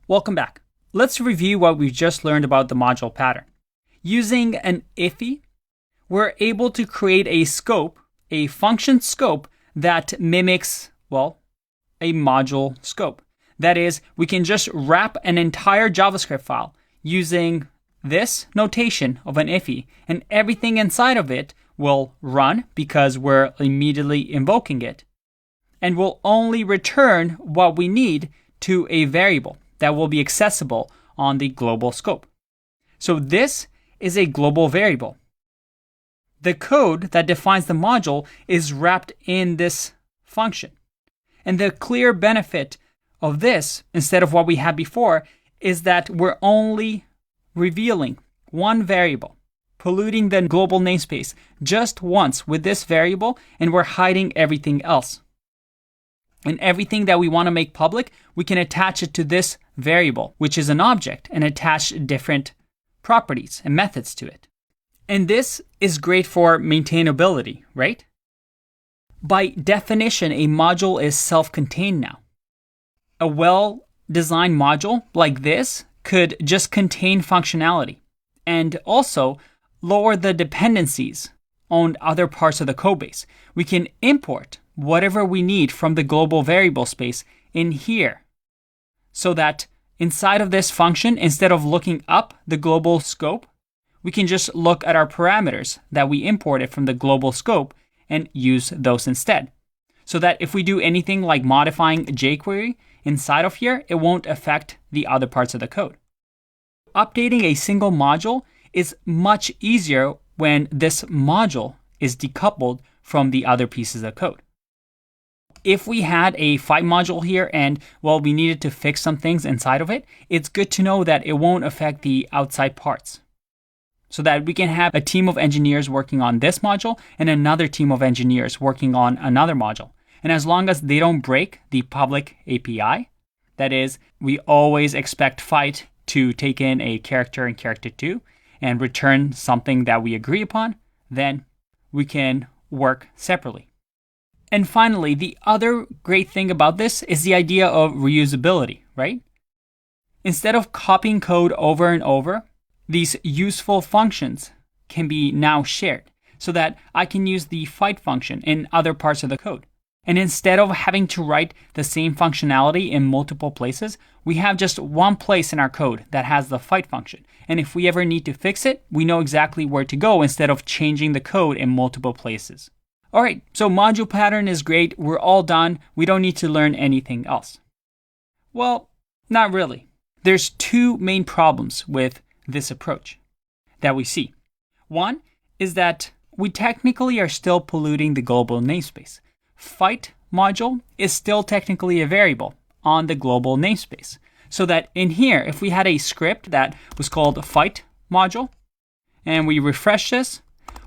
Welcome back. Let's review what we just learned about the module pattern. Using an IFI, we're able to create a scope, a function scope that mimics, well, a module scope. That is, we can just wrap an entire JavaScript file using this notation of an IFI, and everything inside of it will run because we're immediately invoking it, and will only return what we need to a variable that will be accessible on the global scope. So this is a global variable. The code that defines the module is wrapped in this function. And the clear benefit of this, instead of what we had before, is that we're only revealing one variable, polluting the global namespace just once with this variable, and we're hiding everything else. And everything that we want to make public, we can attach it to this variable, which is an object, and attach different properties and methods to it. And this is great for maintainability, right? By definition, a module is self-contained now. A well-designed module like this could just contain functionality and also lower the dependencies on other parts of the codebase. We can import whatever we need from the global variable space in here, so that inside of this function, instead of looking up the global scope, we can just look at our parameters that we imported from the global scope and use those instead. So that if we do anything like modifying jQuery inside of here, it won't affect the other parts of the code. Updating a single module is much easier when this module is decoupled from the other pieces of code. If we had a fight module here and, well, we needed to fix some things inside of it, it's good to know that it won't affect the outside parts. So that we can have a team of engineers working on this module and another team of engineers working on another module. And as long as they don't break the public API, that is, we always expect fight to take in a character in character 2 and return something that we agree upon, then we can work separately. And finally, the other great thing about this is the idea of reusability, right? Instead of copying code over and over, these useful functions can be now shared so that I can use the fight function in other parts of the code. And instead of having to write the same functionality in multiple places, we have just one place in our code that has the fight function. And if we ever need to fix it, we know exactly where to go instead of changing the code in multiple places. All right, so module pattern is great. We're all done. We don't need to learn anything else. Well, not really. There's two main problems with this approach that we see. One is that we technically are still polluting the global namespace. Fight module is still technically a variable on the global namespace. So that in here, if we had a script that was called fight module, and we refresh this,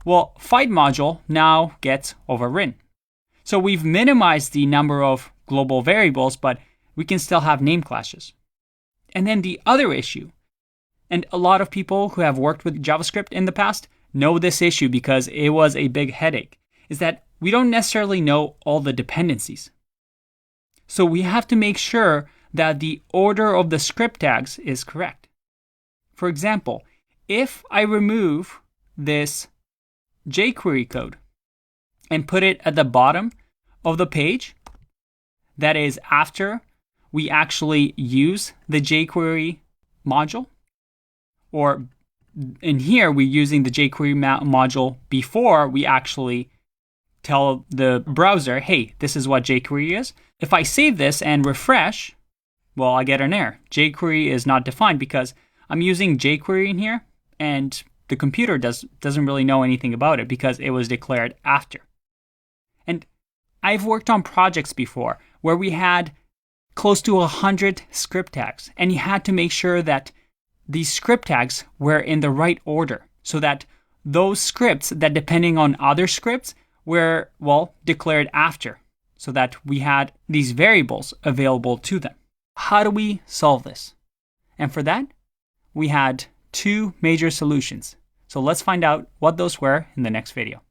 well, fight module now gets overwritten. So we've minimized the number of global variables, but we can still have name clashes. And then the other issue, and a lot of people who have worked with JavaScript in the past know this issue because it was a big headache, is that we don't necessarily know all the dependencies. So we have to make sure that the order of the script tags is correct. For example, if I remove this jQuery code and put it at the bottom of the page, that is after we actually use the jQuery module, or in here we're using the jQuery module before we actually tell the browser, hey, this is what jQuery is. If I save this and refresh, well, I get an error. jQuery is not defined because I'm using jQuery in here, and the computer doesn't really know anything about it because it was declared after. And I've worked on projects before where we had close to 100 script tags, and you had to make sure that these script tags were in the right order so that those scripts that depending on other scripts were, well, declared after, so that we had these variables available to them. How do we solve this? And for that, we had two major solutions. So let's find out what those were in the next video.